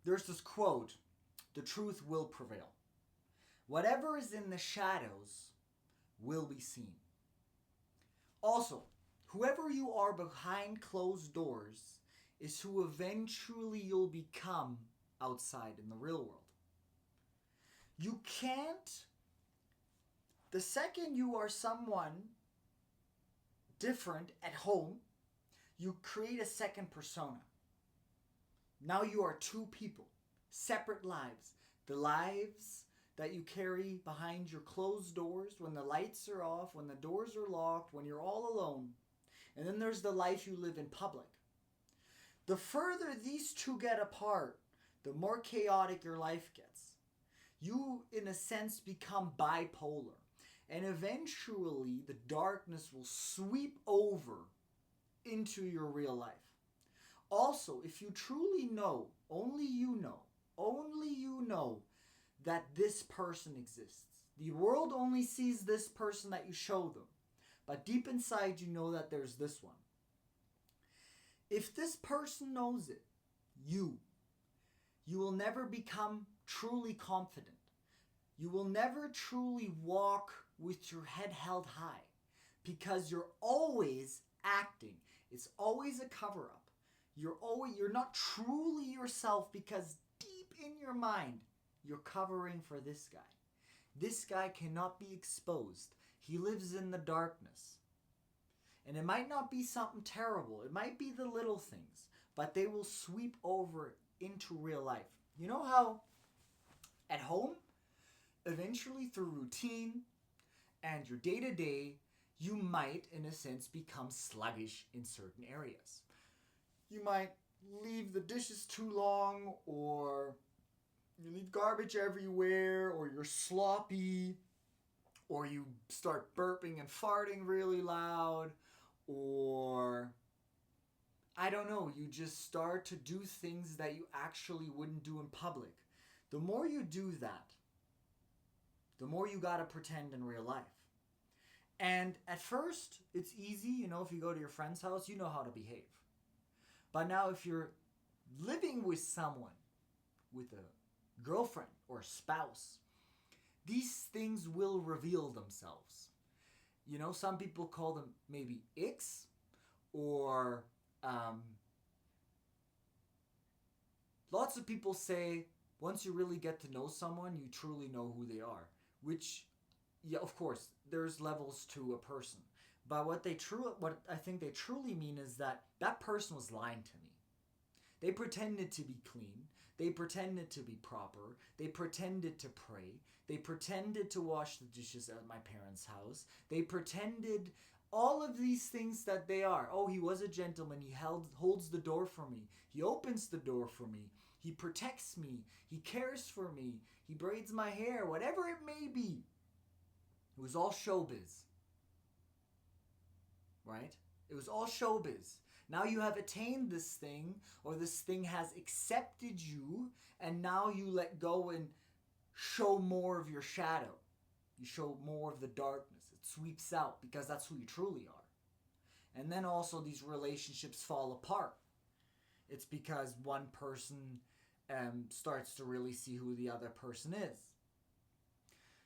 There's this quote, the truth will prevail. Whatever is in the shadows will be seen. Also, whoever you are behind closed doors is who eventually you'll become outside in the real world. You can't, the second you are someone different at home, you create a second persona. Now you are two people, separate lives. The lives that you carry behind your closed doors, when the lights are off, when the doors are locked, when you're all alone. And then there's the life you live in public. The further these two get apart, the more chaotic your life gets. You, in a sense, become bipolar. And eventually, the darkness will sweep over into your real life. Also, if you truly know, only you know that this person exists. The world only sees this person that you show them. But deep inside, you know that there's this one. If this person knows it, you will never become truly confident. You will never truly walk with your head held high because you're always acting. It's always a cover-up. You're not truly yourself because deep in your mind, you're covering for this guy. This guy cannot be exposed. He lives in the darkness. And it might not be something terrible. It might be the little things, but they will sweep over into real life. You know how at home, eventually through routine and your day-to-day, you might, in a sense, become sluggish in certain areas. You might leave the dishes too long, or you leave garbage everywhere, or you're sloppy, or you start burping and farting really loud, or I don't know, you just start to do things that you actually wouldn't do in public. The more you do that, the more you gotta pretend in real life. And at first, it's easy, if you go to your friend's house, you know how to behave. But now if you're living with someone, with a girlfriend or a spouse, these things will reveal themselves. Some people call them maybe icks, or lots of people say once you really get to know someone, you truly know who they are. Which, yeah, of course, there's levels to a person. But what I think they truly mean is that person was lying to me. They pretended to be clean. They pretended to be proper. They pretended to pray. They pretended to wash the dishes at my parents' house. They pretended all of these things that they are. Oh, he was a gentleman. He holds the door for me. He opens the door for me. He protects me. He cares for me. He braids my hair. Whatever it may be. It was all showbiz. Right? It was all showbiz. Now you have attained this thing, or this thing has accepted you, and now you let go and show more of your shadow. You show more of the darkness. It sweeps out because that's who you truly are. And then also these relationships fall apart. It's because one person starts to really see who the other person is.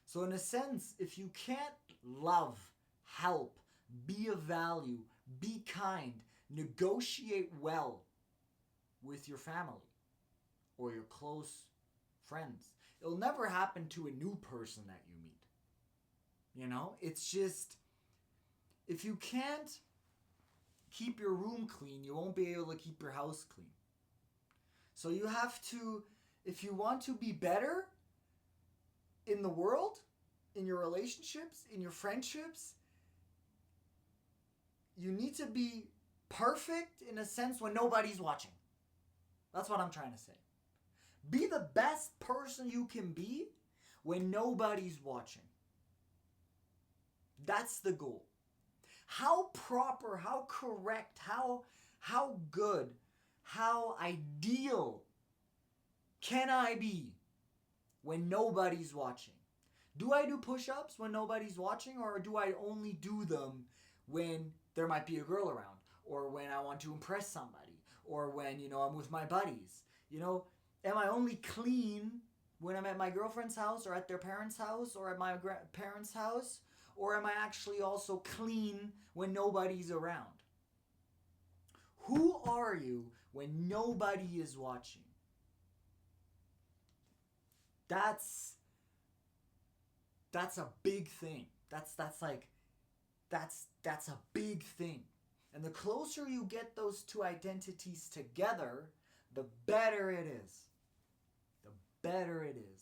So in a sense, if you can't love, help, be of value, be kind, negotiate well with your family or your close friends, it'll never happen to a new person that you meet. It's just, if you can't keep your room clean, you won't be able to keep your house clean. So you have to, if you want to be better in the world, in your relationships, in your friendships, you need to be perfect in a sense when nobody's watching. That's what I'm trying to say. Be the best person you can be when nobody's watching. That's the goal. How proper, how correct, how good, how ideal can I be when nobody's watching? Do I do push-ups when nobody's watching, or do I only do them when there might be a girl around, or when I want to impress somebody, or when, I'm with my buddies? Am I only clean when I'm at my girlfriend's house or at their parents' house or at my parents' house? Or am I actually also clean when nobody's around? Who are you when nobody is watching? That's a big thing. That's a big thing. And the closer you get those two identities together, the better it is. The better it is.